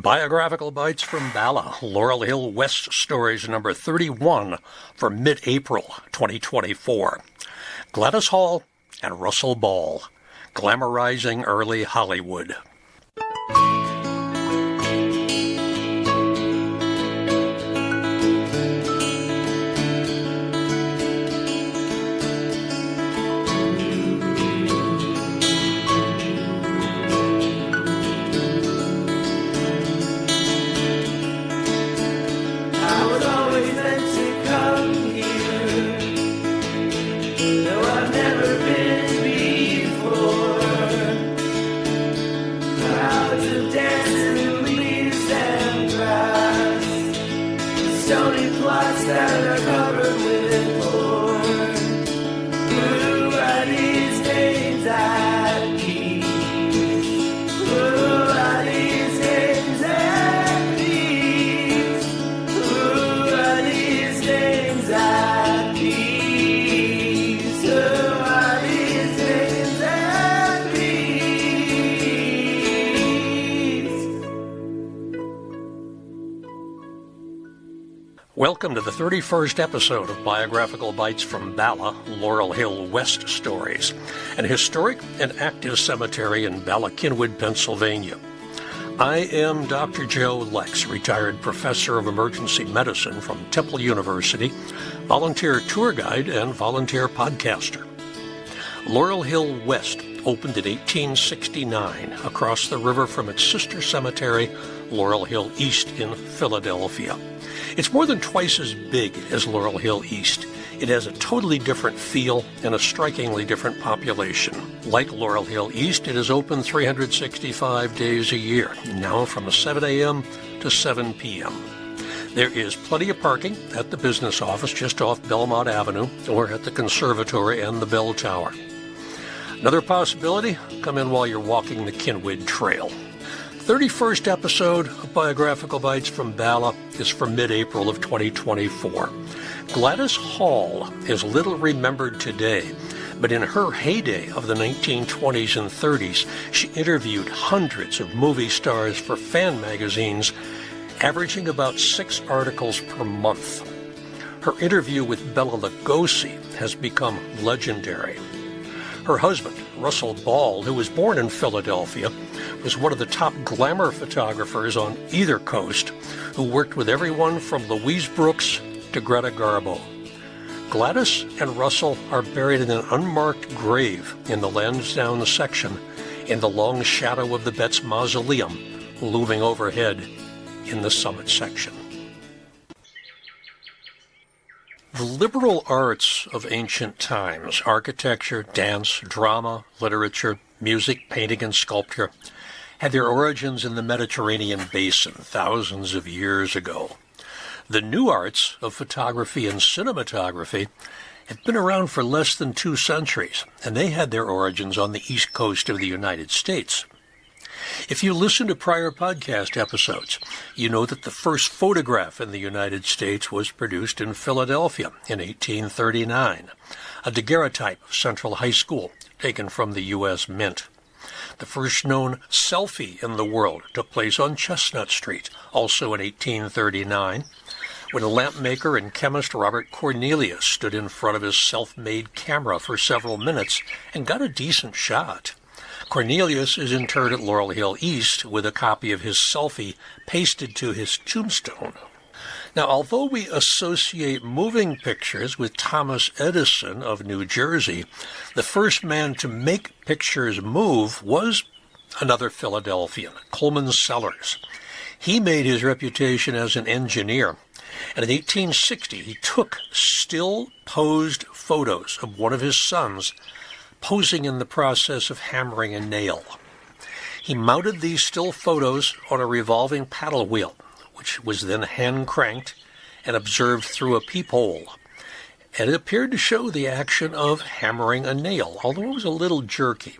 Biographical Bytes from Bala, Laurel Hill West Stories number 31 for mid-April 2024. Gladys Hall and Russell Ball, Glamourizing Early Hollywood. That are covered with thorns. Who are these dames at peace? Who are these dames at peace? Who are these dames at peace? Who are these dames at peace? Welcome to the 31st episode of Biographical Bytes from Bala, Laurel Hill West Stories, an historic and active cemetery in Bala, Pennsylvania. I am Dr. Joe Lex, retired professor of emergency medicine from Temple University, volunteer tour guide, and volunteer podcaster. Laurel Hill West opened in 1869 across the river from its sister cemetery, Laurel Hill East in Philadelphia. It's more than twice as big as Laurel Hill East. It has a totally different feel and a strikingly different population. Like Laurel Hill East, it is open 365 days a year, now from 7 a.m. to 7 p.m. There is plenty of parking at the business office just off Belmont Avenue or at the conservatory and the bell tower. Another possibility, come in while you're walking the Kinwood Trail. 31st episode of Biographical Bytes from Bala is for mid-April of 2024. Gladys Hall is little remembered today, but in her heyday of the 1920s and 30s, she interviewed hundreds of movie stars for fan magazines, averaging about 6 articles per month. Her interview with Bela Lugosi has become legendary. Her husband, Russell Ball, who was born in Philadelphia, was one of the top glamour photographers on either coast, who worked with everyone from Louise Brooks to Greta Garbo. Gladys and Russell are buried in an unmarked grave in the Lansdowne section in the long shadow of the Betts Mausoleum looming overhead in the summit section. The liberal arts of ancient times, architecture, dance, drama, literature, music, painting, and sculpture, had their origins in the Mediterranean basin thousands of years ago. The new arts of photography and cinematography have been around for less than 2 centuries, and they had their origins on the east coast of the United States. If you listen to prior podcast episodes, you know that the first photograph in the United States was produced in Philadelphia in 1839, a daguerreotype of Central High School taken from the U.S. Mint. The first known selfie in the world took place on Chestnut Street, also in 1839, when lamp maker and chemist Robert Cornelius stood in front of his self-made camera for several minutes and got a decent shot. Cornelius is interred at Laurel Hill East with a copy of his selfie pasted to his tombstone. Now, although we associate moving pictures with Thomas Edison of New Jersey, the first man to make pictures move was another Philadelphian, Coleman Sellers. He made his reputation as an engineer, and in 1860 he took still posed photos of one of his sons posing in the process of hammering a nail. He mounted these still photos on a revolving paddle wheel, which was then hand-cranked and observed through a peephole. And it appeared to show the action of hammering a nail, although it was a little jerky.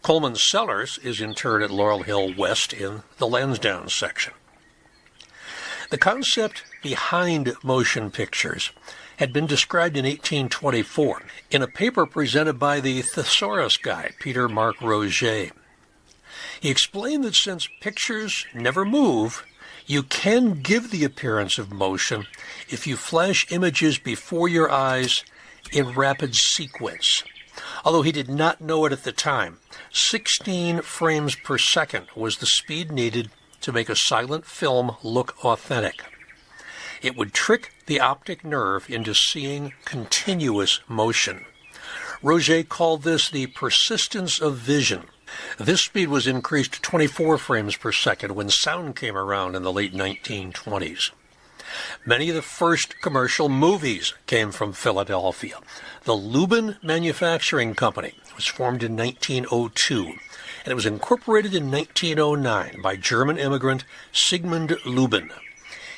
Coleman Sellers is interred at Laurel Hill West in the Lansdowne section. The concept behind motion pictures had been described in 1824 in a paper presented by the thesaurus guy, Peter Mark Roget. He explained that since pictures never move, you can give the appearance of motion if you flash images before your eyes in rapid sequence. Although he did not know it at the time, 16 frames per second was the speed needed to make a silent film look authentic. It would trick the optic nerve into seeing continuous motion. Roget called this the persistence of vision. This speed was increased to 24 frames per second when sound came around in the late 1920s. Many of the first commercial movies came from Philadelphia. The Lubin Manufacturing Company was formed in 1902, and it was incorporated in 1909 by German immigrant Sigmund Lubin.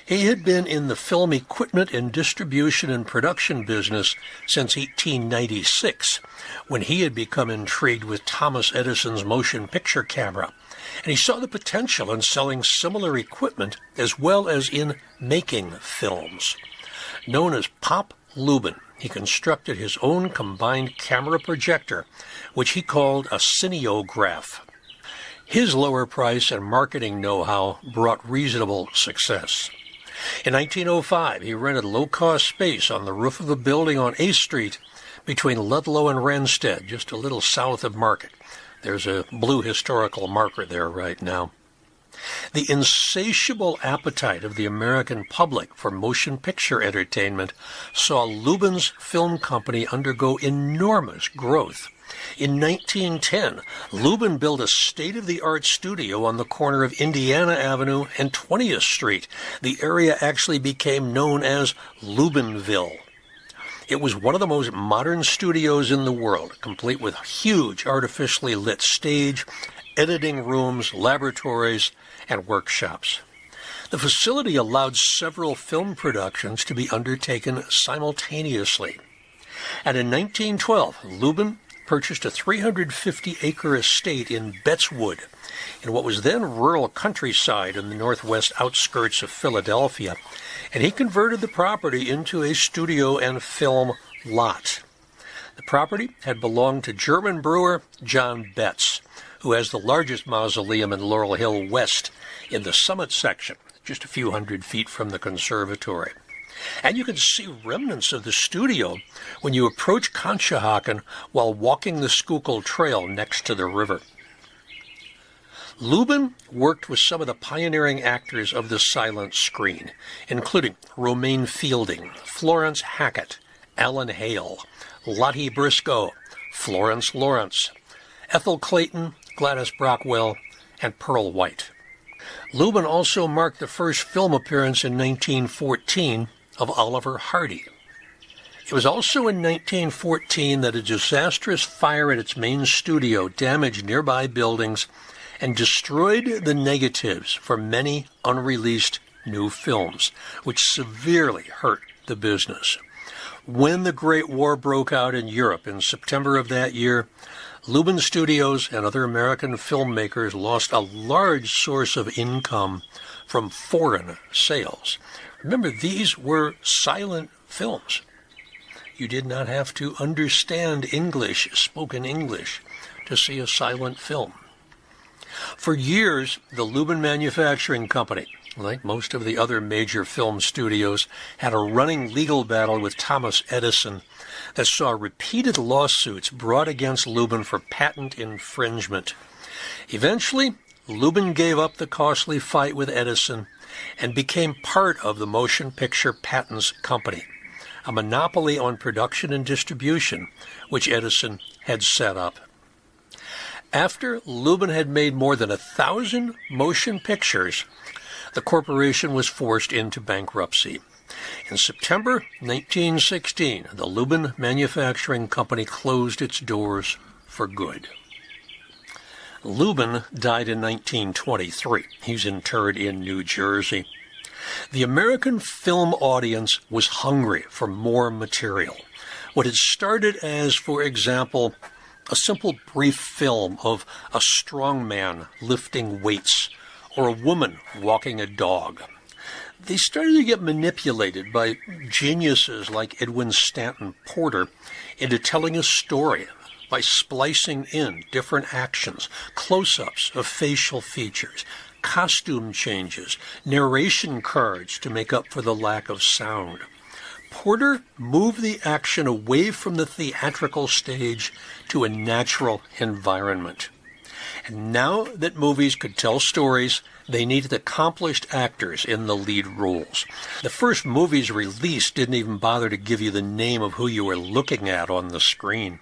He had been in the film equipment and distribution and production business since 1896, when he had become intrigued with Thomas Edison's motion picture camera, and he saw the potential in selling similar equipment as well as in making films. Known as Pop Lubin, he constructed his own combined camera projector, which he called a cineograph. His lower price and marketing know-how brought reasonable success. In 1905, he rented low-cost space on the roof of a building on 8th Street between Ludlow and Wrenstead, just a little south of Market. There's a blue historical marker there right now. The insatiable appetite of the American public for motion picture entertainment saw Lubin's film company undergo enormous growth. In 1910, Lubin built a state-of-the-art studio on the corner of Indiana Avenue and 20th Street. The area actually became known as Lubinville. It was one of the most modern studios in the world, complete with huge artificially lit stage, editing rooms, laboratories, and workshops. The facility allowed several film productions to be undertaken simultaneously. And in 1912, Lubin purchased a 350-acre estate in Bettswood, in what was then rural countryside in the northwest outskirts of Philadelphia, and he converted the property into a studio and film lot. The property had belonged to German brewer John Betts, who has the largest mausoleum in Laurel Hill West in the summit section, just a few hundred feet from the conservatory. And you can see remnants of the studio when you approach Conshohocken while walking the Schuylkill Trail next to the river. Lubin worked with some of the pioneering actors of the silent screen, including Romaine Fielding, Florence Hackett, Alan Hale, Lottie Briscoe, Florence Lawrence, Ethel Clayton, Gladys Brockwell, and Pearl White. Lubin also marked the first film appearance in 1914 of Oliver Hardy. It was also in 1914 that a disastrous fire at its main studio damaged nearby buildings and destroyed the negatives for many unreleased new films, which severely hurt the business. When the Great War broke out in Europe in September of that year, Lubin Studios and other American filmmakers lost a large source of income from foreign sales. Remember, these were silent films. You did not have to understand English, spoken English, to see a silent film. For years, the Lubin Manufacturing Company, like most of the other major film studios, had a running legal battle with Thomas Edison that saw repeated lawsuits brought against Lubin for patent infringement. Eventually, Lubin gave up the costly fight with Edison and became part of the Motion Picture Patents Company, a monopoly on production and distribution which Edison had set up. After Lubin had made more than 1,000 motion pictures, the corporation was forced into bankruptcy. In September 1916, the Lubin Manufacturing Company closed its doors for good. Lubin died in 1923. He's interred in New Jersey. The American film audience was hungry for more material. What had started as, for example, a simple brief film of a strong man lifting weights or a woman walking a dog, they started to get manipulated by geniuses like Edwin Stanton Porter into telling a story by splicing in different actions, close-ups of facial features, costume changes, narration cards to make up for the lack of sound. Porter moved the action away from the theatrical stage to a natural environment. And now that movies could tell stories, they needed accomplished actors in the lead roles. The first movies released didn't even bother to give you the name of who you were looking at on the screen.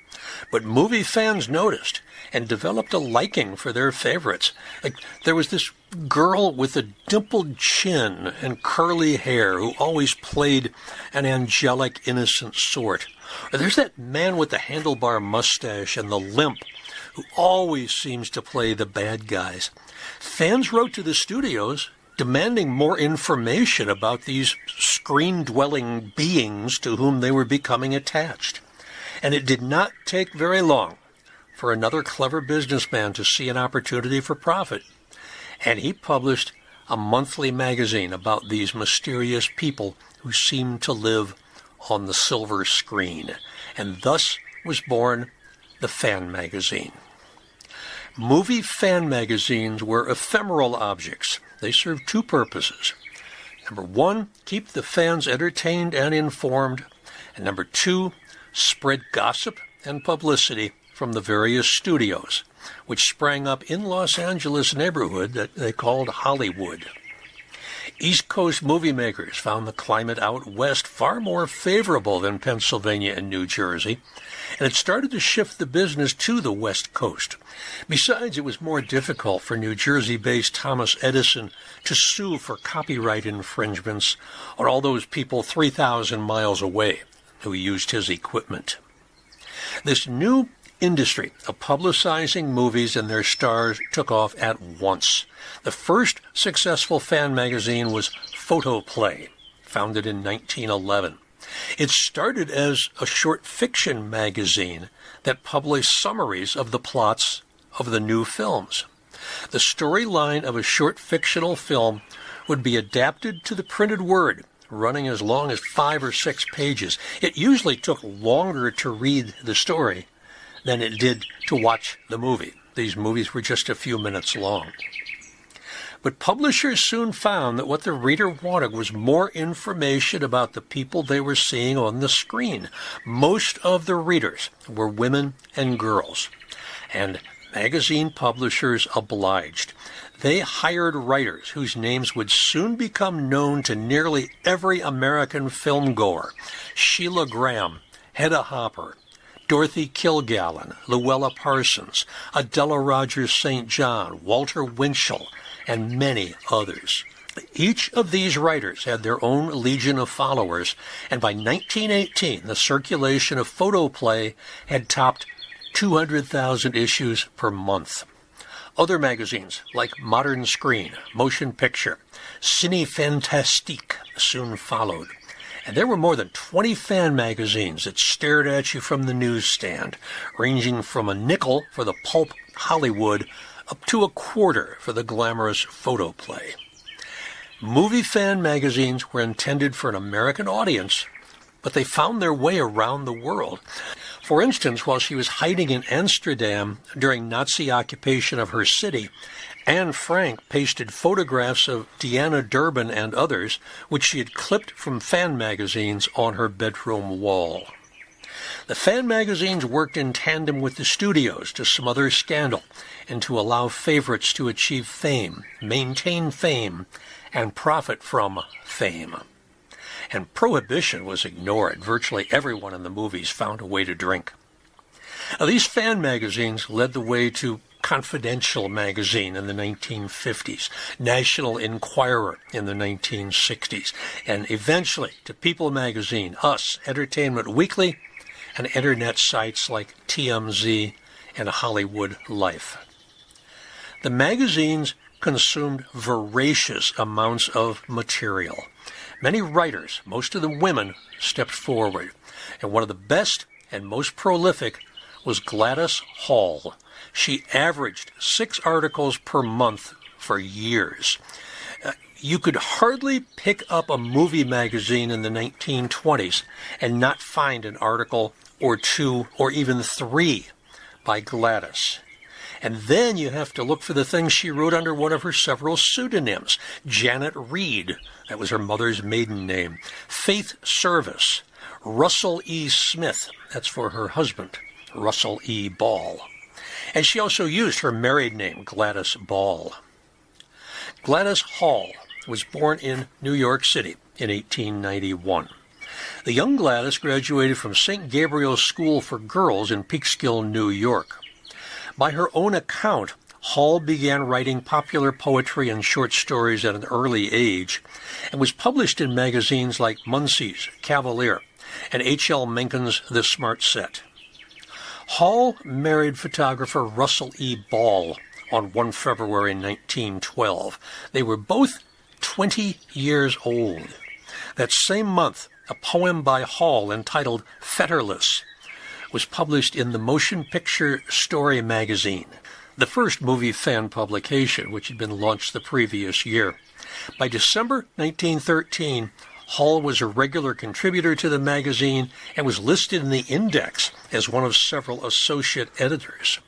But movie fans noticed and developed a liking for their favorites. Like, there was this girl with a dimpled chin and curly hair who always played an angelic, innocent sort. Or there's that man with the handlebar mustache and the limp who always seems to play the bad guys. Fans wrote to the studios demanding more information about these screen-dwelling beings to whom they were becoming attached. And it did not take very long for another clever businessman to see an opportunity for profit. And he published a monthly magazine about these mysterious people who seemed to live on the silver screen. And thus was born the fan magazine. Movie fan magazines were ephemeral objects. They served two purposes. Number one, keep the fans entertained and informed. And number two, spread gossip and publicity from the various studios, which sprang up in Los Angeles neighborhood that they called Hollywood. East Coast movie makers found the climate out west far more favorable than Pennsylvania and New Jersey, and it started to shift the business to the West Coast. Besides, it was more difficult for New Jersey-based Thomas Edison to sue for copyright infringements on all those people 3,000 miles away who used his equipment. This new industry of publicizing movies and their stars took off at once. The first successful fan magazine was Photoplay, founded in 1911. It started as a short fiction magazine that published summaries of the plots of the new films. The storyline of a short fictional film would be adapted to the printed word, running as long as 5 or 6 pages. It usually took longer to read the story than it did to watch the movie. These movies were just a few minutes long. But publishers soon found that what the reader wanted was more information about the people they were seeing on the screen. Most of the readers were women and girls, and magazine publishers obliged. They hired writers whose names would soon become known to nearly every American filmgoer: Sheila Graham, Hedda Hopper, Dorothy Kilgallen, Luella Parsons, Adela Rogers St. John, Walter Winchell, and many others. Each of these writers had their own legion of followers, and by 1918, the circulation of Photoplay had topped 200,000 issues per month. Other magazines like Modern Screen, Motion Picture, Ciné Fantastique soon followed. And there were more than 20 fan magazines that stared at you from the newsstand, ranging from a nickel for the pulp Hollywood up to a quarter for the glamorous Photoplay. Movie fan magazines were intended for an American audience, but they found their way around the world. For instance, while she was hiding in Amsterdam during Nazi occupation of her city, Anne Frank pasted photographs of Deanna Durbin and others, which she had clipped from fan magazines, on her bedroom wall. The fan magazines worked in tandem with the studios to smother scandal and to allow favorites to achieve fame, maintain fame, and profit from fame. And prohibition was ignored. Virtually everyone in the movies found a way to drink. Now, these fan magazines led the way to Confidential magazine in the 1950s, National Enquirer in the 1960s, and eventually to People magazine, Us, Entertainment Weekly, and internet sites like TMZ and Hollywood Life. The magazines consumed voracious amounts of material. Many writers, most of them women, stepped forward, and one of the best and most prolific was Gladys Hall. She averaged 6 articles per month for years. You could hardly pick up a movie magazine in the 1920s and not find an article or 2 or even 3 by Gladys. And then you have to look for the things she wrote under one of her several pseudonyms. Janet Reed, that was her mother's maiden name. Faith Service. Russell E. Smith, that's for her husband, Russell E. Ball. And she also used her married name, Gladys Ball. Gladys Hall was born in New York City in 1891. The young Gladys graduated from St. Gabriel's School for Girls in Peekskill, New York. By her own account, Hall began writing popular poetry and short stories at an early age and was published in magazines like Munsey's, Cavalier, and H.L. Mencken's The Smart Set. Hall married photographer Russell E. Ball on 1 February 1912. They were both 20 years old. That same month, a poem by Hall entitled Fetterless was published in the Motion Picture Story magazine, the first movie fan publication, which had been launched the previous year. By December 1913, Hall was a regular contributor to the magazine and was listed in the index as one of several associate editors.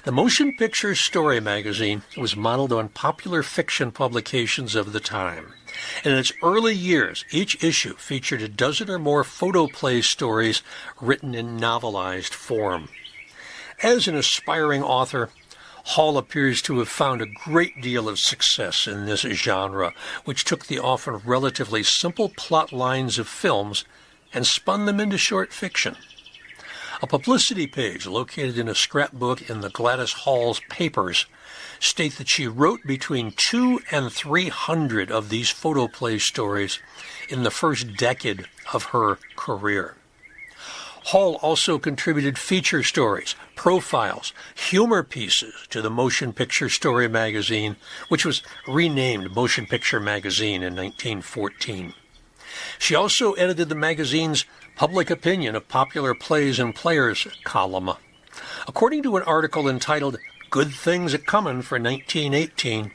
The Motion Picture Story magazine was modeled on popular fiction publications of the time. And in its early years, each issue featured a dozen or more photoplay stories written in novelized form. As an aspiring author, Hall appears to have found a great deal of success in this genre, which took the often relatively simple plot lines of films and spun them into short fiction. A publicity page located in a scrapbook in the Gladys Hall's papers state that she wrote between 200 and 300 of these photoplay stories in the first decade of her career. Hall also contributed feature stories, profiles, humor pieces to the Motion Picture Story magazine, which was renamed Motion Picture Magazine in 1914. She also edited the magazine's Public Opinion of Popular Plays and Players column. According to an article entitled Good Things A-Comin' for 1918,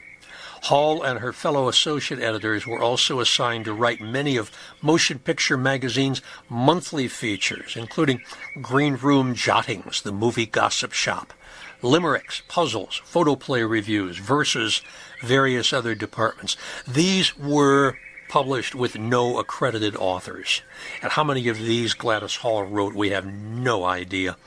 Hall and her fellow associate editors were also assigned to write many of Motion Picture Magazine's monthly features, including Green Room Jottings, the movie gossip shop, limericks, puzzles, photoplay reviews, versus various other departments. These were published with no accredited authors. And how many of these Gladys Hall wrote, we have no idea.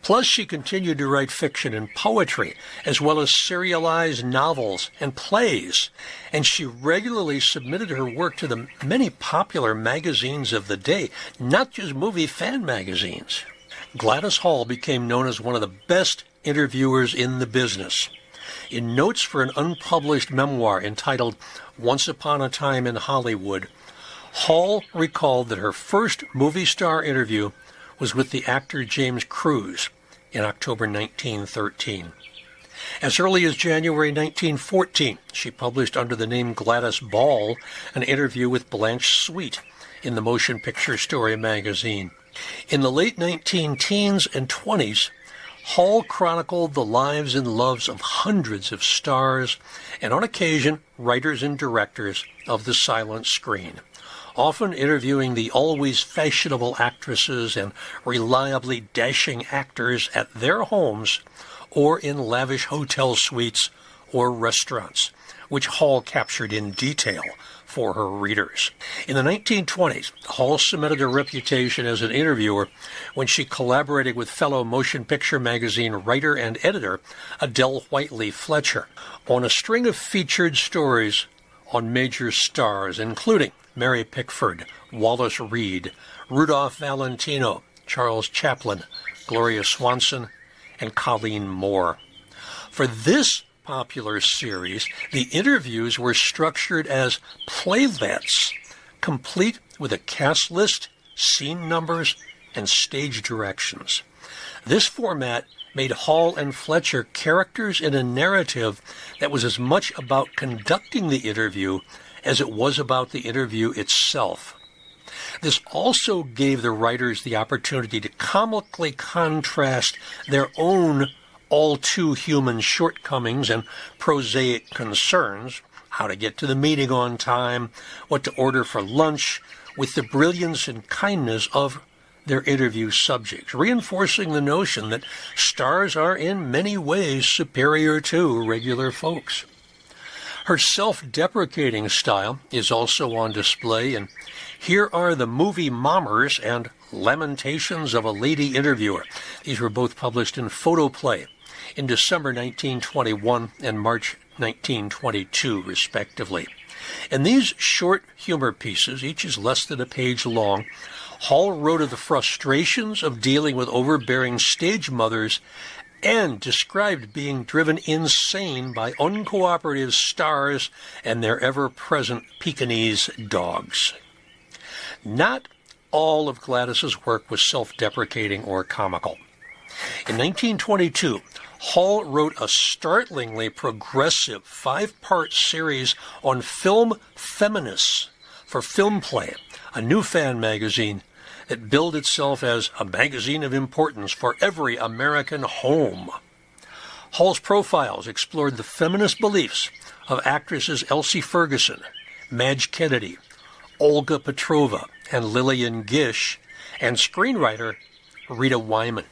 Plus, she continued to write fiction and poetry, as well as serialized novels and plays. And she regularly submitted her work to the many popular magazines of the day, not just movie fan magazines. Gladys Hall became known as one of the best interviewers in the business. In notes for an unpublished memoir entitled Once Upon a Time in Hollywood, Hall recalled that her first movie star interview was with the actor James Cruise in October 1913. As early as January 1914, she published under the name Gladys Ball an interview with Blanche Sweet in the Motion Picture Story magazine. In the late 19-teens and 20s, Hall chronicled the lives and loves of hundreds of stars and, on occasion, writers and directors of the silent screen, often interviewing the always fashionable actresses and reliably dashing actors at their homes or in lavish hotel suites or restaurants, which Hall captured in detail for her readers. In the 1920s, Hall cemented her reputation as an interviewer when she collaborated with fellow Motion Picture Magazine writer and editor Adele Whiteley Fletcher on a string of featured stories on major stars, including Mary Pickford, Wallace Reed, Rudolph Valentino, Charles Chaplin, Gloria Swanson, and Colleen Moore. For this popular series, the interviews were structured as playlets, complete with a cast list, scene numbers, and stage directions. This format made Hall and Fletcher characters in a narrative that was as much about conducting the interview as it was about the interview itself. This also gave the writers the opportunity to comically contrast their own all-too-human shortcomings and prosaic concerns, how to get to the meeting on time, what to order for lunch, with the brilliance and kindness of their interview subjects, reinforcing the notion that stars are in many ways superior to regular folks. Her self-deprecating style is also on display, and here are the movie Mommers and Lamentations of a Lady Interviewer. These were both published in Photoplay in December 1921 and March 1922, respectively. In these short humor pieces, each is less than a page long, Hall wrote of the frustrations of dealing with overbearing stage mothers and described being driven insane by uncooperative stars and their ever-present Pekingese dogs. Not all of Gladys's work was self-deprecating or comical. In 1922, Hall wrote a startlingly progressive 5-part series on film feminists for Film Play, a new fan magazine that billed itself as a magazine of importance for every American home. Hall's profiles explored the feminist beliefs of actresses Elsie Ferguson, Madge Kennedy, Olga Petrova, and Lillian Gish, and screenwriter Rita Wyman.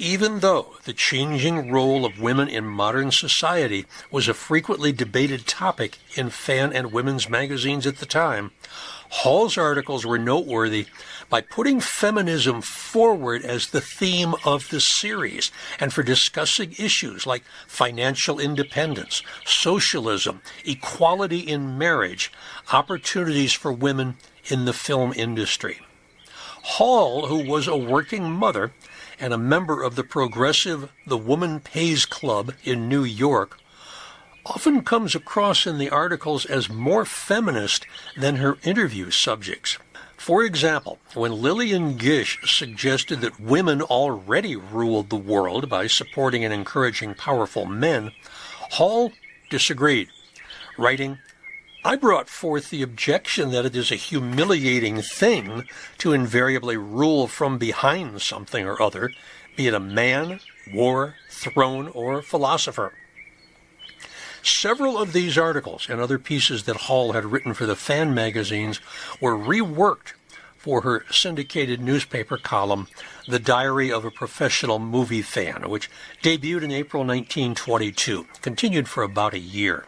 Even though the changing role of women in modern society was a frequently debated topic in fan and women's magazines at the time, Hall's articles were noteworthy by putting feminism forward as the theme of the series and for discussing issues like financial independence, socialism, equality in marriage, opportunities for women in the film industry. Hall, who was a working mother and a member of the progressive The Woman Pays Club in New York, often comes across in the articles as more feminist than her interview subjects. For example, when Lillian Gish suggested that women already ruled the world by supporting and encouraging powerful men, Hall disagreed, writing, "I brought forth the objection that it is a humiliating thing to invariably rule from behind something or other, be it a man, war, throne, or philosopher." Several of these articles and other pieces that Hall had written for the fan magazines were reworked for her syndicated newspaper column, The Diary of a Professional Movie Fan, which debuted in April 1922, continued for about a year.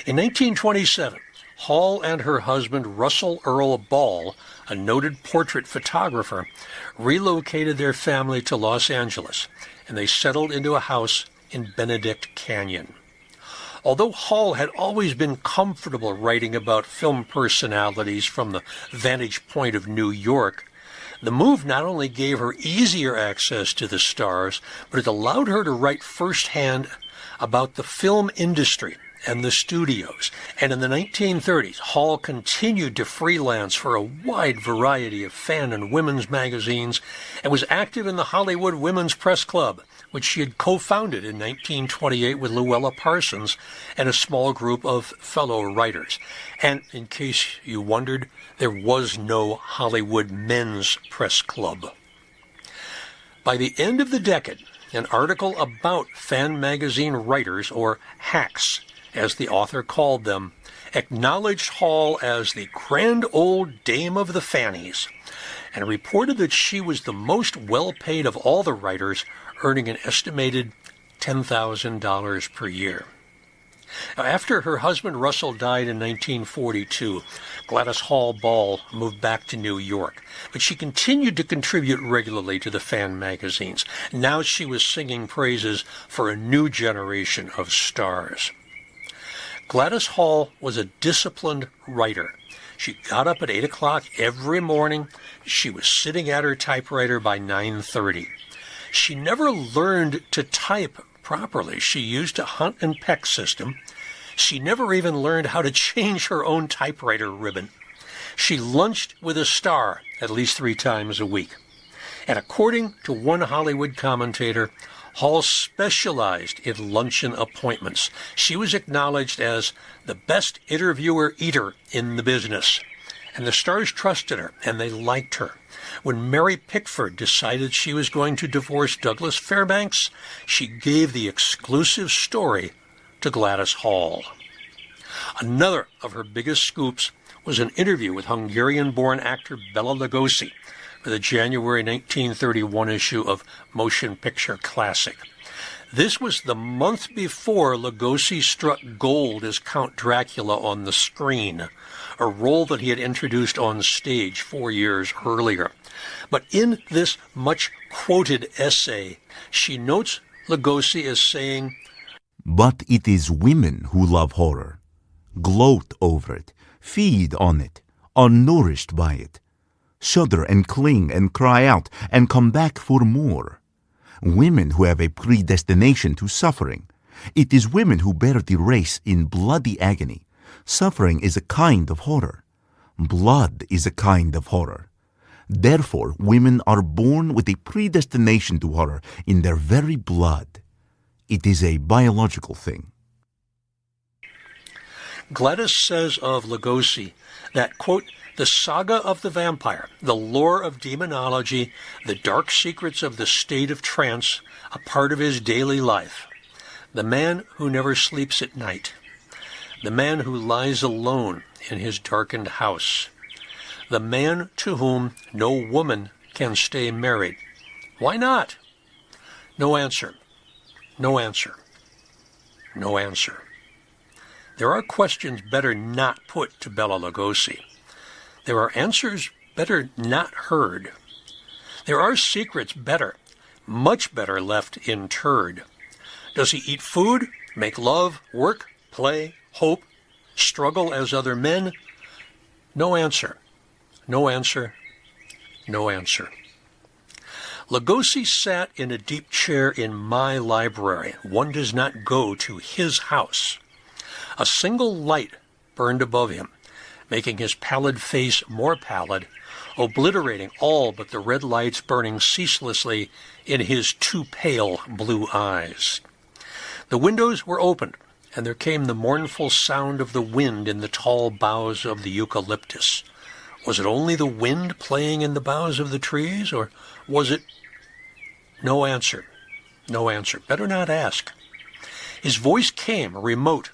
In 1927, Hall and her husband Russell Earl Ball, a noted portrait photographer, relocated their family to Los Angeles, and they settled into a house in Benedict Canyon. Although Hall had always been comfortable writing about film personalities from the vantage point of New York, the move not only gave her easier access to the stars, but it allowed her to write firsthand about the film industry and the studios. And in the 1930s, Hall continued to freelance for a wide variety of fan and women's magazines and was active in the Hollywood Women's Press Club, which she had co-founded in 1928 with Luella Parsons and a small group of fellow writers. And in case you wondered, there was no Hollywood Men's Press Club. By the end of the decade, an article about fan magazine writers, or hacks, as the author called them, acknowledged Hall as the grand old dame of the fannies, and reported that she was the most well-paid of all the writers, earning an estimated $10,000 per year. Now, after her husband Russell died in 1942, Gladys Hall Ball moved back to New York, but she continued to contribute regularly to the fan magazines. Now she was singing praises for a new generation of stars. Gladys Hall was a disciplined writer. She got up at 8 o'clock every morning. She was sitting at her typewriter by 9:30. She never learned to type properly. She used a hunt and peck system. She never even learned how to change her own typewriter ribbon. She lunched with a star at least 3 times a week. And according to one Hollywood commentator, Hall specialized in luncheon appointments. She was acknowledged as the best interviewer-eater in the business. And the stars trusted her, and they liked her. When Mary Pickford decided she was going to divorce Douglas Fairbanks, she gave the exclusive story to Gladys Hall. Another of her biggest scoops was an interview with Hungarian-born actor Bela Lugosi for the January 1931 issue of Motion Picture Classic. This was the month before Lugosi struck gold as Count Dracula on the screen, a role that he had introduced on stage 4 years earlier. But in this much-quoted essay, she notes Lugosi as saying, "But it is women who love horror, gloat over it, feed on it, are nourished by it, shudder and cling and cry out and come back for more. Women who have a predestination to suffering. It is women who bear the race in bloody agony. Suffering is a kind of horror. Blood is a kind of horror. Therefore, women are born with a predestination to horror in their very blood. It is a biological thing." Gladys says of Lugosi that, quote, "the saga of the vampire, the lore of demonology, the dark secrets of the state of trance, a part of his daily life. The man who never sleeps at night. The man who lies alone in his darkened house. The man to whom no woman can stay married. Why not? No answer. No answer. No answer." There are questions better not put to Bela Lugosi. There are answers better not heard. There are secrets better, much better left interred. Does he eat food, make love, work, play, hope, struggle as other men? No answer. No answer. No answer. Lugosi sat in a deep chair in my library. One does not go to his house. A single light burned above him, making his pallid face more pallid, obliterating all but the red lights burning ceaselessly in his too pale blue eyes. The windows were opened, and there came the mournful sound of the wind in the tall boughs of the eucalyptus. Was it only the wind playing in the boughs of the trees, or was it... No answer. No answer. Better not ask. His voice came, remote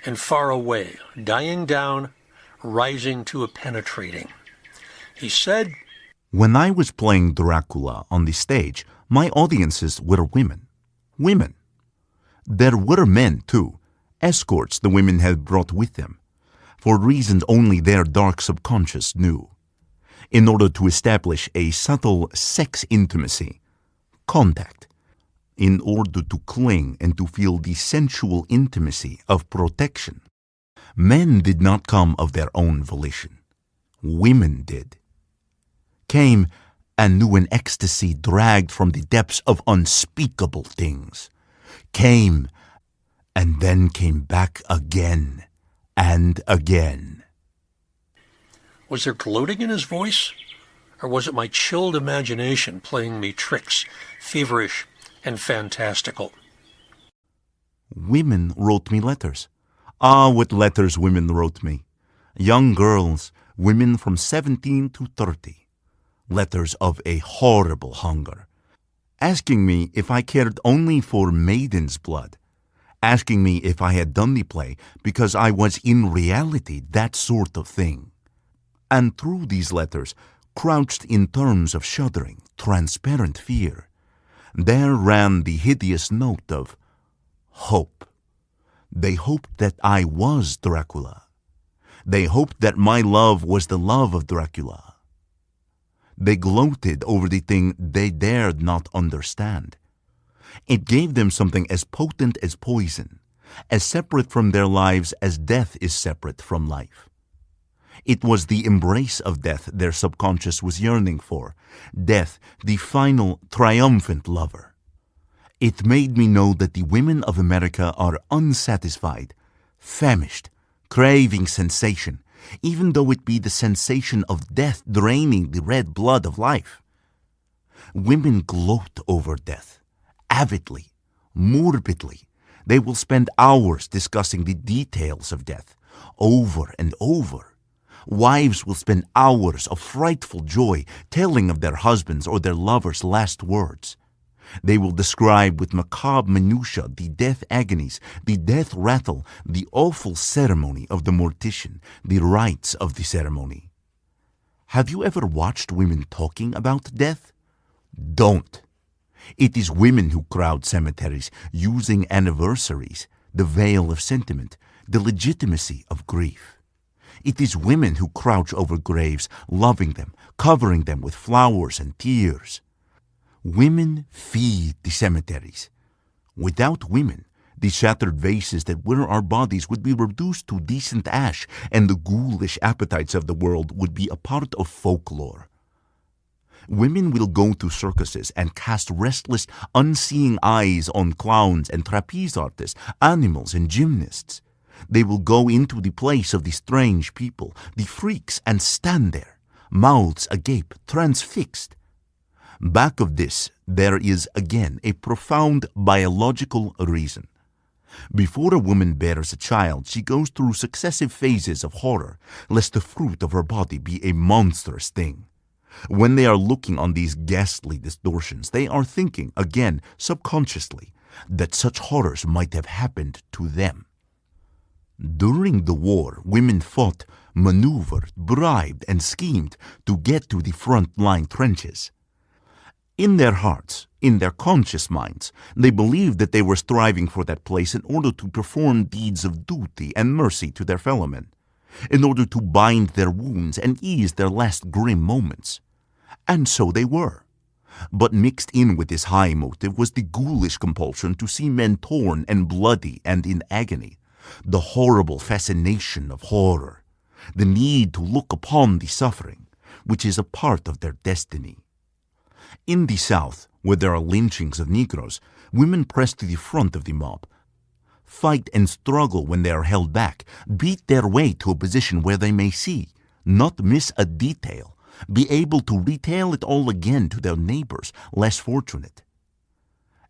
and far away, dying down, rising to a penetrating. He said, "When I was playing Dracula on the stage, my audiences were women. Women. There were men, too, escorts the women had brought with them, for reasons only their dark subconscious knew. In order to establish a subtle sex intimacy, contact, in order to cling and to feel the sensual intimacy of protection. Men did not come of their own volition. Women did. Came and knew an ecstasy dragged from the depths of unspeakable things. Came and then came back again and again." Was there gloating in his voice? Or was it my chilled imagination playing me tricks, feverish and fantastical? "Women wrote me letters. Ah, what letters women wrote me. Young girls, women from 17 to 30. Letters of a horrible hunger. Asking me if I cared only for maiden's blood. Asking me if I had done the play because I was in reality that sort of thing. And through these letters, crouched in terms of shuddering, transparent fear, there ran the hideous note of hope. They hoped that I was Dracula. They hoped that my love was the love of Dracula. They gloated over the thing they dared not understand. It gave them something as potent as poison, as separate from their lives as death is separate from life. It was the embrace of death their subconscious was yearning for, death, the final, triumphant lover. It made me know that the women of America are unsatisfied, famished, craving sensation, even though it be the sensation of death draining the red blood of life. Women gloat over death, avidly, morbidly. They will spend hours discussing the details of death, over and over. Wives will spend hours of frightful joy telling of their husbands' or their lovers' last words. They will describe with macabre minutiae the death agonies, the death rattle, the awful ceremony of the mortician, the rites of the ceremony. Have you ever watched women talking about death? Don't. It is women who crowd cemeteries, using anniversaries, the veil of sentiment, the legitimacy of grief. It is women who crouch over graves, loving them, covering them with flowers and tears. Women feed the cemeteries. Without women, the shattered vases that were our bodies would be reduced to decent ash, and the ghoulish appetites of the world would be a part of folklore. Women will go to circuses and cast restless, unseeing eyes on clowns and trapeze artists, animals and gymnasts. They will go into the place of the strange people, the freaks, and stand there, mouths agape, transfixed. Back of this, there is again a profound biological reason. Before a woman bears a child, she goes through successive phases of horror, lest the fruit of her body be a monstrous thing. When they are looking on these ghastly distortions, they are thinking, again, subconsciously, that such horrors might have happened to them. During the war, women fought, maneuvered, bribed, and schemed to get to the front-line trenches. In their hearts, in their conscious minds, they believed that they were striving for that place in order to perform deeds of duty and mercy to their fellow men, in order to bind their wounds and ease their last grim moments. And so they were. But mixed in with this high motive was the ghoulish compulsion to see men torn and bloody and in agony, the horrible fascination of horror, the need to look upon the suffering, which is a part of their destiny. In the South, where there are lynchings of Negroes, women press to the front of the mob, fight and struggle when they are held back, beat their way to a position where they may see, not miss a detail, be able to retell it all again to their neighbors less fortunate.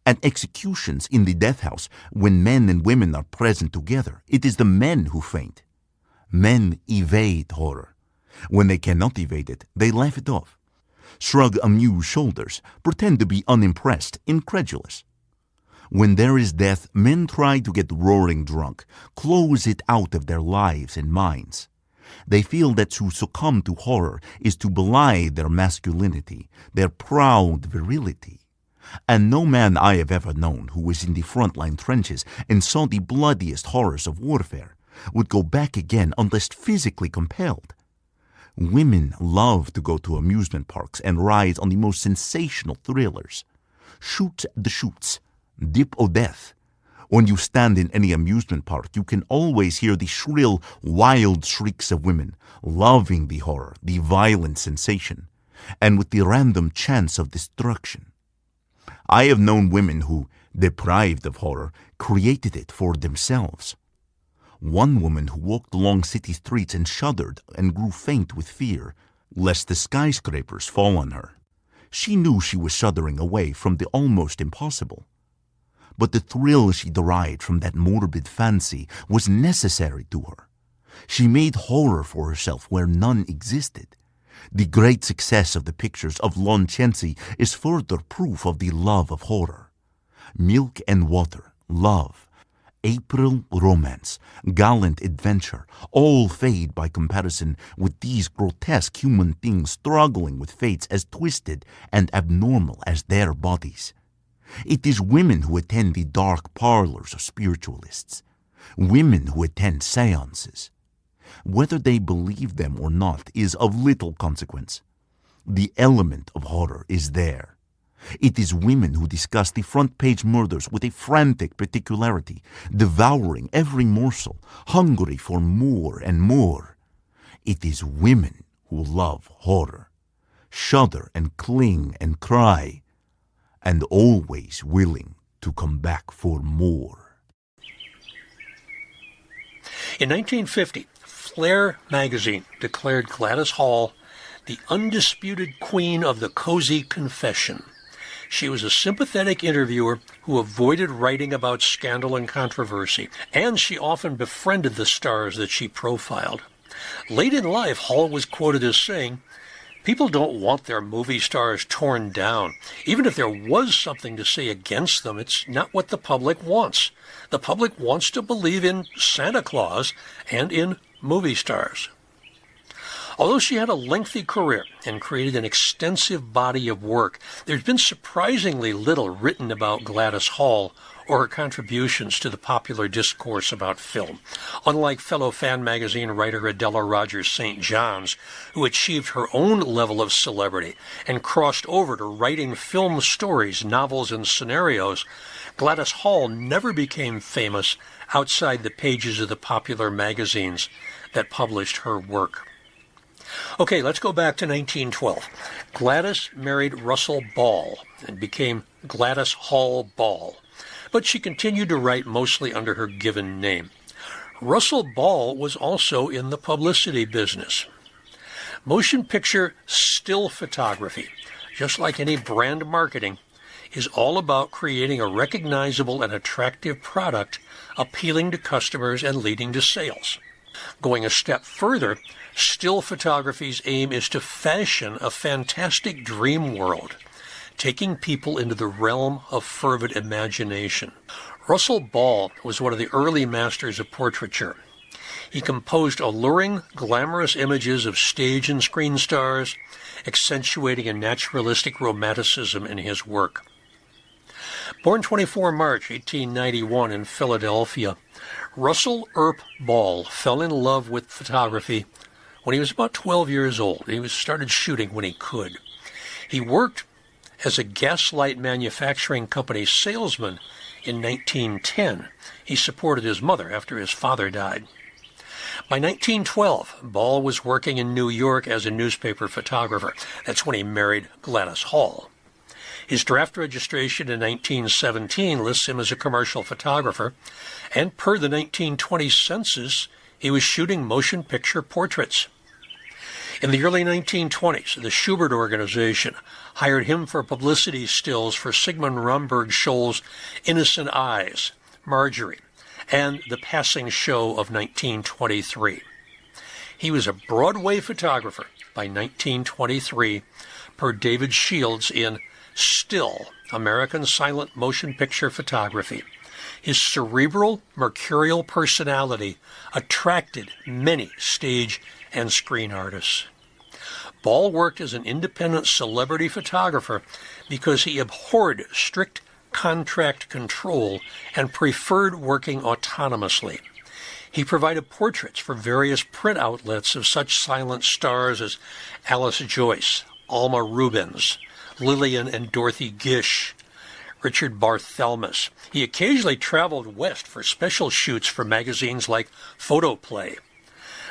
At executions in the death house, when men and women are present together, it is the men who faint. Men evade horror. When they cannot evade it, they laugh it off, shrug amused shoulders, pretend to be unimpressed, incredulous. When there is death, men try to get roaring drunk, close it out of their lives and minds. They feel that to succumb to horror is to belie their masculinity, their proud virility. And no man I have ever known who was in the frontline trenches and saw the bloodiest horrors of warfare would go back again unless physically compelled. Women love to go to amusement parks and ride on the most sensational thrillers. Shoot the chutes, dip o' death. When you stand in any amusement park, you can always hear the shrill, wild shrieks of women, loving the horror, the violent sensation, and with the random chance of destruction. I have known women who, deprived of horror, created it for themselves. One woman who walked along city streets and shuddered and grew faint with fear, lest the skyscrapers fall on her. She knew she was shuddering away from the almost impossible. But the thrill she derived from that morbid fancy was necessary to her. She made horror for herself where none existed. The great success of the pictures of Lon Chaney is further proof of the love of horror. Milk and Water, Love, April, Romance, Gallant Adventure, all fade by comparison with these grotesque human things struggling with fates as twisted and abnormal as their bodies. It is women who attend the dark parlors of spiritualists, women who attend seances. Whether they believe them or not is of little consequence. The element of horror is there. It is women who discuss the front-page murders with a frantic particularity, devouring every morsel, hungry for more and more. It is women who love horror, shudder and cling and cry, and always willing to come back for more. In 1950, Flair magazine declared Gladys Hall the undisputed queen of the cozy confession. She was a sympathetic interviewer who avoided writing about scandal and controversy, and she often befriended the stars that she profiled. Late in life, Hall was quoted as saying, People don't want their movie stars torn down. Even if there was something to say against them, it's not what the public wants. The public wants to believe in Santa Claus and in movie stars. Although she had a lengthy career and created an extensive body of work, there's been surprisingly little written about Gladys Hall or her contributions to the popular discourse about film. Unlike fellow fan magazine writer Adela Rogers St. John's, who achieved her own level of celebrity and crossed over to writing film stories, novels, and scenarios, Gladys Hall never became famous outside the pages of the popular magazines that published her work. Okay, let's go back to 1912. Gladys married Russell Ball and became Gladys Hall Ball, but she continued to write mostly under her given name. Russell Ball was also in the publicity business. Motion picture still photography, just like any brand marketing, is all about creating a recognizable and attractive product, appealing to customers and leading to sales. Going a step further, still photography's aim is to fashion a fantastic dream world, taking people into the realm of fervid imagination. Russell Ball was one of the early masters of portraiture. He composed alluring, glamorous images of stage and screen stars, accentuating a naturalistic romanticism in his work. Born 24 March 1891 in Philadelphia, Russell Earp Ball fell in love with photography when he was about 12 years old. He started shooting when he could. He worked as a gaslight manufacturing company salesman in 1910. He supported his mother after his father died. By 1912, Ball was working in New York as a newspaper photographer. That's when he married Gladys Hall. His draft registration in 1917 lists him as a commercial photographer, and per the 1920 census, he was shooting motion picture portraits. In the early 1920s, the Schubert Organization hired him for publicity stills for Sigmund Romberg Scholl's Innocent Eyes, Marjorie, and The Passing Show of 1923. He was a Broadway photographer by 1923, per David Shields in Still, American Silent Motion Picture Photography. His cerebral, mercurial personality attracted many stage and screen artists. Ball worked as an independent celebrity photographer because he abhorred strict contract control and preferred working autonomously. He provided portraits for various print outlets of such silent stars as Alice Joyce, Alma Rubens, Lillian and Dorothy Gish, Richard Barthelmess. He occasionally traveled west for special shoots for magazines like Photoplay.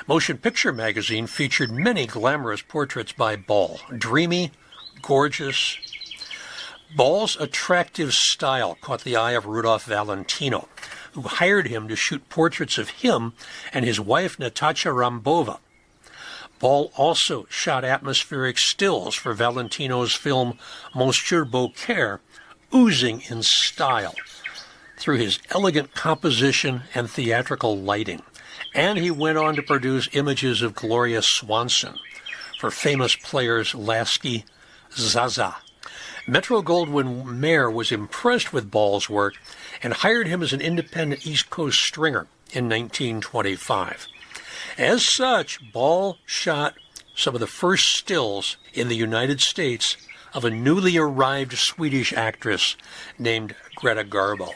Motion Picture Magazine featured many glamorous portraits by Ball, dreamy, gorgeous. Ball's attractive style caught the eye of Rudolph Valentino, who hired him to shoot portraits of him and his wife Natasha Rambova. Ball also shot atmospheric stills for Valentino's film Monsieur Beaucaire, oozing in style through his elegant composition and theatrical lighting. And he went on to produce images of Gloria Swanson for famous players Lasky, Zaza. Metro-Goldwyn-Mayer was impressed with Ball's work and hired him as an independent East Coast stringer in 1925. As such, Ball shot some of the first stills in the United States of a newly arrived Swedish actress named Greta Garbo.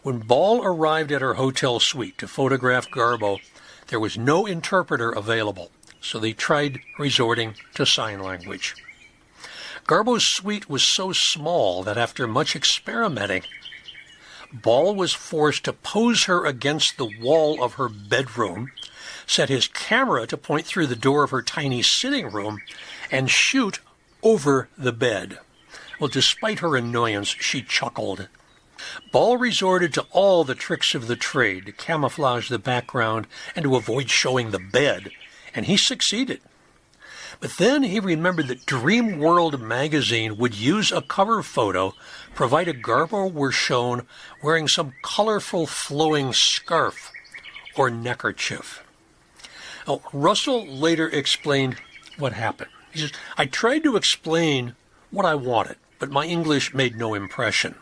When Ball arrived at her hotel suite to photograph Garbo, there was no interpreter available, so they tried resorting to sign language. Garbo's suite was so small that after much experimenting, Ball was forced to pose her against the wall of her bedroom, set his camera to point through the door of her tiny sitting room, and shoot over the bed. Well, despite her annoyance, she chuckled. Ball resorted to all the tricks of the trade to camouflage the background and to avoid showing the bed, and he succeeded. But then he remembered that Dream World magazine would use a cover photo provided Garbo were shown wearing some colorful flowing scarf or neckerchief. Now, Russell later explained, what happened. He says, I tried to explain what I wanted, but my English made no impression.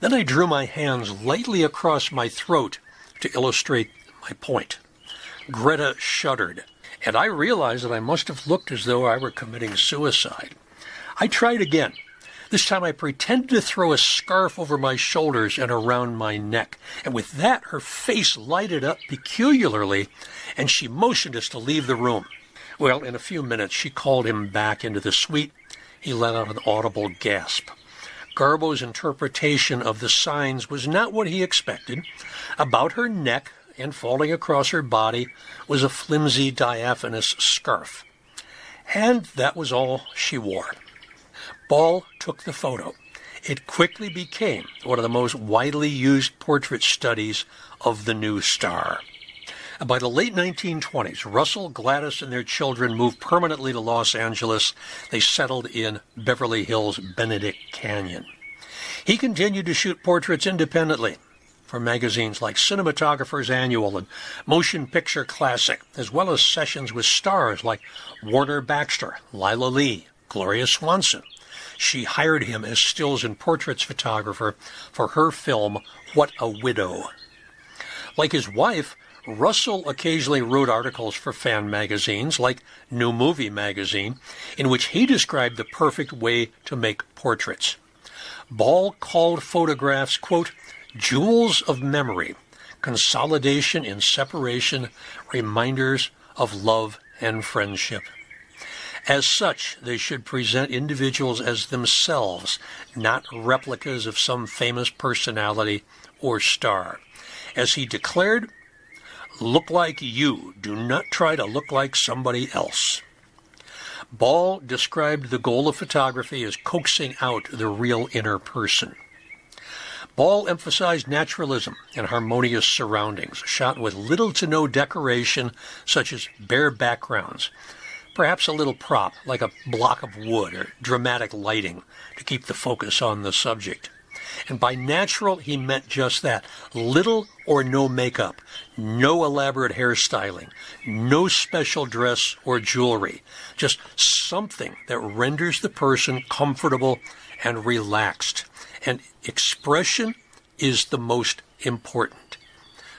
Then I drew my hands lightly across my throat to illustrate my point. Greta shuddered, and I realized that I must have looked as though I were committing suicide. I tried again. This time I pretended to throw a scarf over my shoulders and around my neck, and with that her face lighted up peculiarly, and she motioned us to leave the room. Well, in a few minutes she called him back into the suite. He let out an audible gasp. Garbo's interpretation of the signs was not what he expected. About her neck and falling across her body was a flimsy diaphanous scarf. And that was all she wore. Ball took the photo. It quickly became one of the most widely used portrait studies of the new star. By the late 1920s, Russell, Gladys, and their children moved permanently to Los Angeles. They settled in Beverly Hills, Benedict Canyon. He continued to shoot portraits independently for magazines like Cinematographer's Annual and Motion Picture Classic, as well as sessions with stars like Warner Baxter, Lila Lee, Gloria Swanson. She hired him as stills and portraits photographer for her film, What a Widow. Like his wife, Russell occasionally wrote articles for fan magazines like New Movie Magazine, in which he described the perfect way to make portraits. Ball called photographs, quote, jewels of memory, consolidation in separation, reminders of love and friendship. As such, they should present individuals as themselves, not replicas of some famous personality or star. As he declared, look like you. Do not try to look like somebody else. Ball described the goal of photography as coaxing out the real inner person. Ball emphasized naturalism and harmonious surroundings, shot with little to no decoration, such as bare backgrounds, perhaps a little prop like a block of wood or dramatic lighting to keep the focus on the subject. And by natural, he meant just that. Little or no makeup, no elaborate hairstyling, no special dress or jewelry, just something that renders the person comfortable and relaxed. And expression is the most important.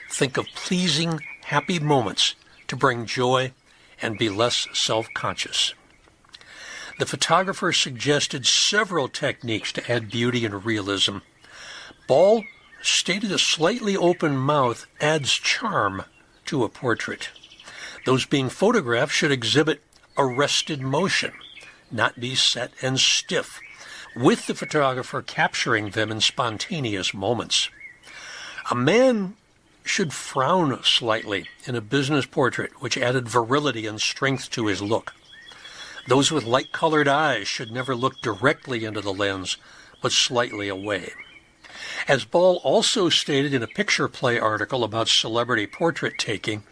Think of pleasing, happy moments to bring joy and be less self-conscious. The photographer suggested several techniques to add beauty and realism. Ball stated a slightly open mouth adds charm to a portrait. Those being photographed should exhibit arrested motion, not be set and stiff, with the photographer capturing them in spontaneous moments. A man should frown slightly in a business portrait, which added virility and strength to his look. Those with light-colored eyes should never look directly into the lens, but slightly away. As Ball also stated in a picture play article about celebrity portrait taking,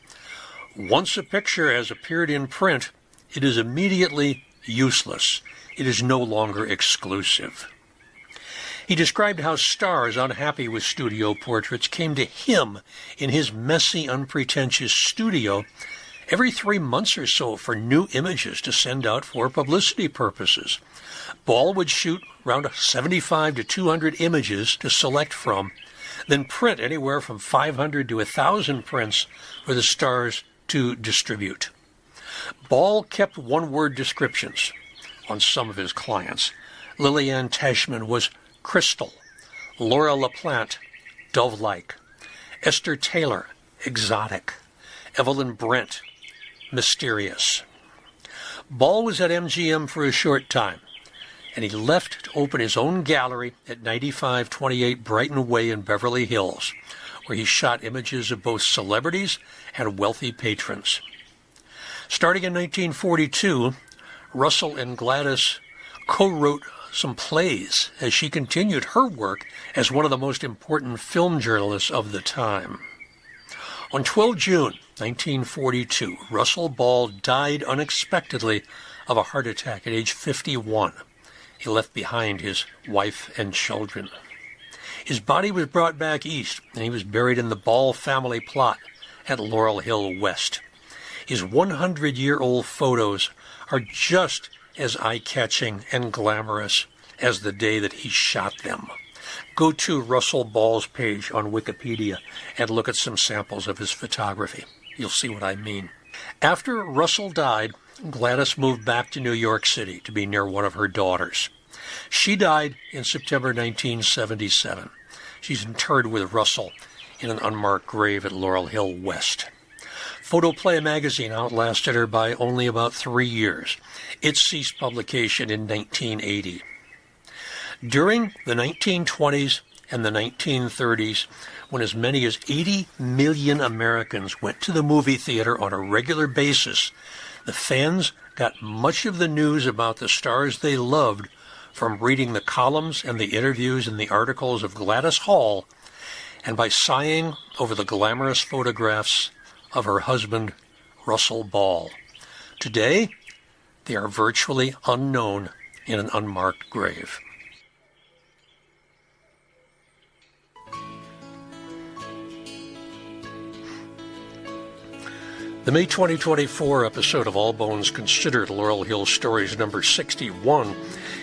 once a picture has appeared in print, it is immediately useless. It is no longer exclusive. He described how stars unhappy with studio portraits came to him in his messy, unpretentious studio every 3 months or so for new images to send out for publicity purposes. Ball would shoot around 75 to 200 images to select from, then print anywhere from 500 to 1,000 prints for the stars to distribute. Ball kept one-word descriptions on some of his clients. Lillian Tashman was crystal, Laura LaPlante, dove-like, Esther Taylor, exotic, Evelyn Brent, mysterious. Ball was at MGM for a short time, and he left to open his own gallery at 9528 Brighton Way in Beverly Hills, where he shot images of both celebrities and wealthy patrons. Starting in 1942, Russell and Gladys co-wrote some plays as she continued her work as one of the most important film journalists of the time. On 12 June 1942, Russell Ball died unexpectedly of a heart attack at age 51. He left behind his wife and children. His body was brought back east, and he was buried in the Ball family plot at Laurel Hill West. His 100-year-old photos are just as eye-catching and glamorous as the day that he shot them. Go to Russell Ball's page on Wikipedia and look at some samples of his photography. You'll see what I mean. After Russell died, Gladys moved back to New York City to be near one of her daughters. She died in September 1977. She's interred with Russell in an unmarked grave at Laurel Hill West. Photoplay magazine outlasted her by only about 3 years. It ceased publication in 1980. During the 1920s and the 1930s, when as many as 80 million Americans went to the movie theater on a regular basis, the fans got much of the news about the stars they loved from reading the columns and the interviews and the articles of Gladys Hall, and by sighing over the glamorous photographs of her husband, Russell Ball. Today, they are virtually unknown in an unmarked grave. The May 2024 episode of All Bones Considered, Laurel Hill Stories number 61,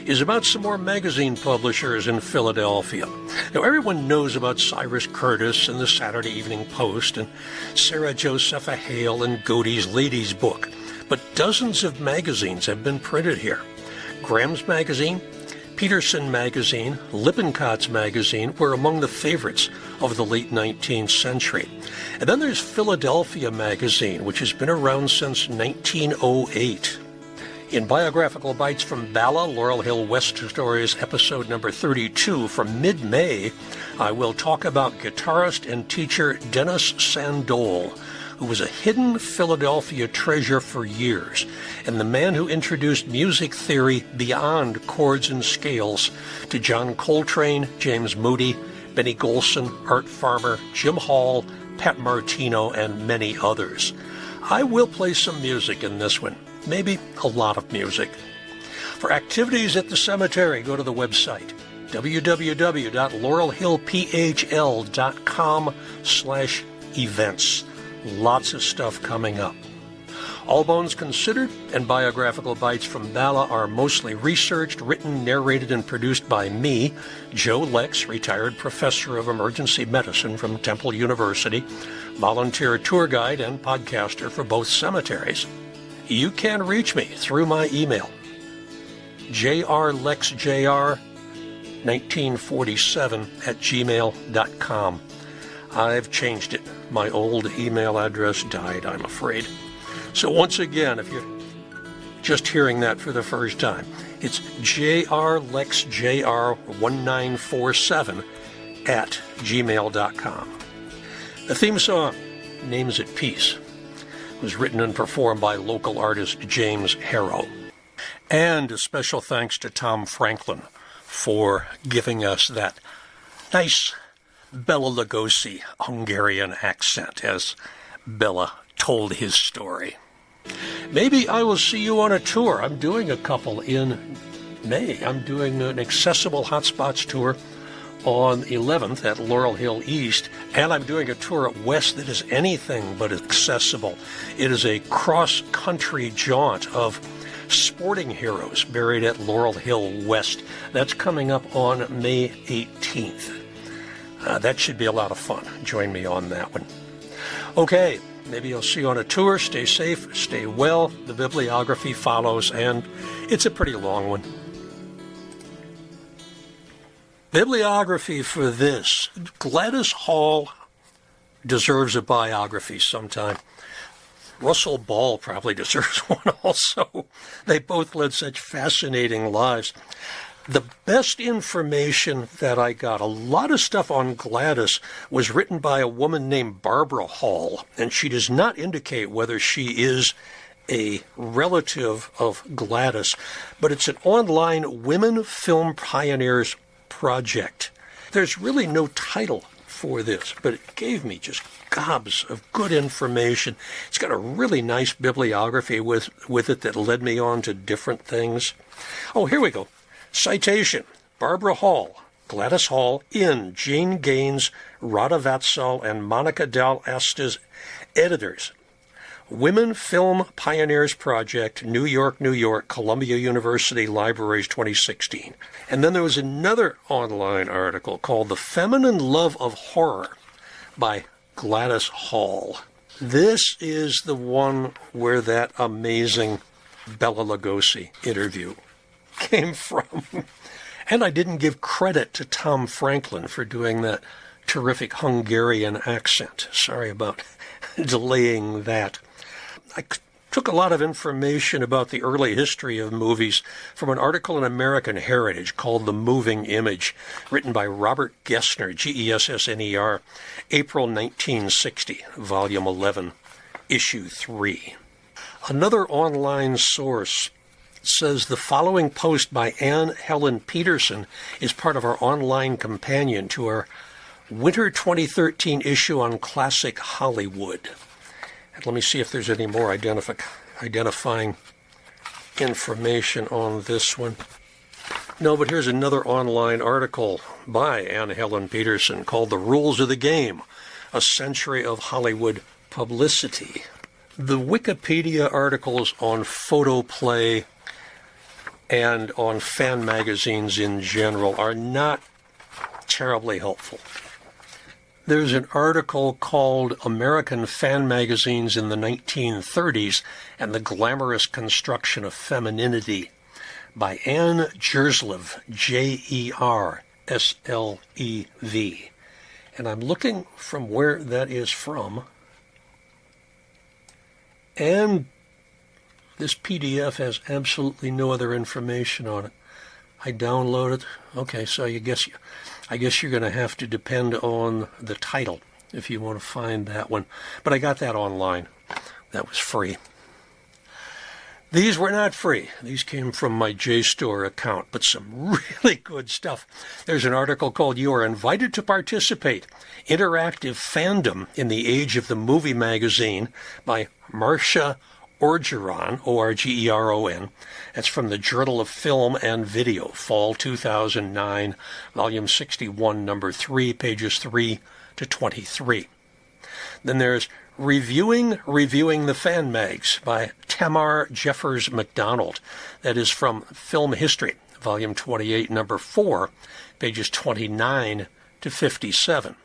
is about some more magazine publishers in Philadelphia. Now, everyone knows about Cyrus Curtis and the Saturday Evening Post and Sarah Josepha Hale and Godey's Ladies Book, but dozens of magazines have been printed here. Graham's Magazine, Peterson Magazine, Lippincott's Magazine were among the favorites of the late 19th century. And then there's Philadelphia Magazine, which has been around since 1908. In Biographical Bytes from Bala, Laurel Hill West Stories, episode number 32 from mid-May, I will talk about guitarist and teacher Dennis Sandol, who was a hidden Philadelphia treasure for years, and the man who introduced music theory beyond chords and scales to John Coltrane, James Moody, Benny Golson, Art Farmer, Jim Hall, Pat Martino, and many others. I will play some music in this one, maybe a lot of music. For activities at the cemetery, go to the website www.laurelhillphl.com/events. Lots of stuff coming up. All Bones Considered and Biographical Bytes from Bala are mostly researched, written, narrated, and produced by me, Joe Lex, retired professor of emergency medicine from Temple University, volunteer tour guide and podcaster for both cemeteries. You can reach me through my email, jrlexjr1947@gmail.com. I've changed it. My old email address died, I'm afraid. So once again, if you're just hearing that for the first time, it's jrlexjr1947@gmail.com. The theme song, Names at Peace, was written and performed by local artist James Harrow. And a special thanks to Tom Franklin for giving us that nice Bela Lugosi Hungarian accent as Bela told his story. Maybe I will see you on a tour. I'm doing a couple in May. I'm doing an Accessible Hotspots tour on 11th at Laurel Hill East, and I'm doing a tour at West that is anything but accessible. It is a cross-country jaunt of sporting heroes buried at Laurel Hill West. That's coming up on May 18th. That should be a lot of fun. Join me on that one. Okay, maybe I'll see you on a tour. Stay safe, stay well. The bibliography follows, and it's a pretty long one. Bibliography for this. Gladys Hall deserves a biography sometime. Russell Ball probably deserves one also. They both led such fascinating lives. The best information that I got, a lot of stuff on Gladys, was written by a woman named Barbara Hall, and she does not indicate whether she is a relative of Gladys, but it's an online Women Film Pioneers project. There's really no title for this, but it gave me just gobs of good information. It's got a really nice bibliography with it that led me on to different things. Oh, here we go. Citation, Barbara Hall, Gladys Hall, in Jane Gaines, Rada Vatsal, and Monica Dal Esta's editors. Women Film Pioneers Project, New York, New York, Columbia University Libraries 2016. And then there was another online article called The Feminine Love of Horror by Gladys Hall. This is the one where that amazing Bela Lugosi interview came from. And I didn't give credit to Tom Franklin for doing that terrific Hungarian accent. Sorry about delaying that. I took a lot of information about the early history of movies from an article in American Heritage called The Moving Image, written by Robert Gessner, Gessner, April 1960, Volume 11, Issue 3. Another online source says the following post by Anne Helen Peterson is part of our online companion to our Winter 2013 issue on Classic Hollywood. And let me see if there's any more identifying information on this one. No, but here's another online article by Anne Helen Peterson called The Rules of the Game, A Century of Hollywood Publicity. The Wikipedia articles on photoplay and on fan magazines in general are not terribly helpful. There's an article called American Fan Magazines in the 1930s and the Glamorous Construction of Femininity by Anne Jerslev, Jerslev. And I'm looking from where that is from. And this PDF has absolutely no other information on it. I download it. Okay, so I guess you're going to have to depend on the title if you want to find that one. But I got that online. That was free. These were not free. These came from my JSTOR account, but some really good stuff. There's an article called You Are Invited to Participate, Interactive Fandom in the Age of the Movie Magazine by Marcia Orgeron, O-R-G-E-R-O-N. That's from the Journal of Film and Video, Fall 2009, Volume 61, Number 3, pages 3 to 23. Then there's Reviewing the Fan Mags by Tamar Jeffers MacDonald. That is from Film History, Volume 28, Number 4, pages 29 to 57.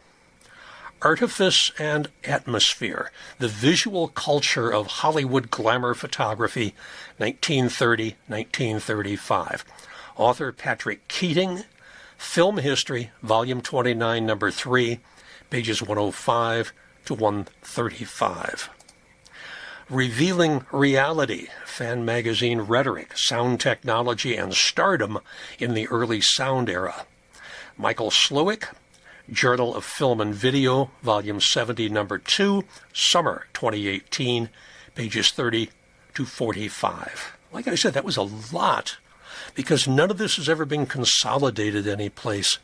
Artifice and Atmosphere, The Visual Culture of Hollywood Glamour Photography, 1930-1935. Author Patrick Keating, Film History, Volume 29, Number 3, pages 105 to 135. Revealing Reality, Fan Magazine Rhetoric, Sound Technology and Stardom in the Early Sound Era. Michael Slowick, Journal of Film and Video, Volume 70, Number 2, Summer 2018, pages 30 to 45. Like I said, that was a lot, because none of this has ever been consolidated any place.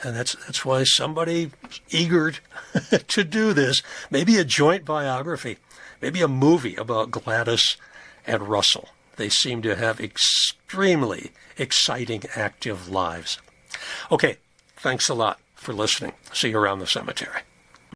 And that's why somebody eager to do this, maybe a joint biography, maybe a movie about Gladys and Russell. They seem to have extremely exciting, active lives. Okay, thanks a lot for listening. See you around the cemetery.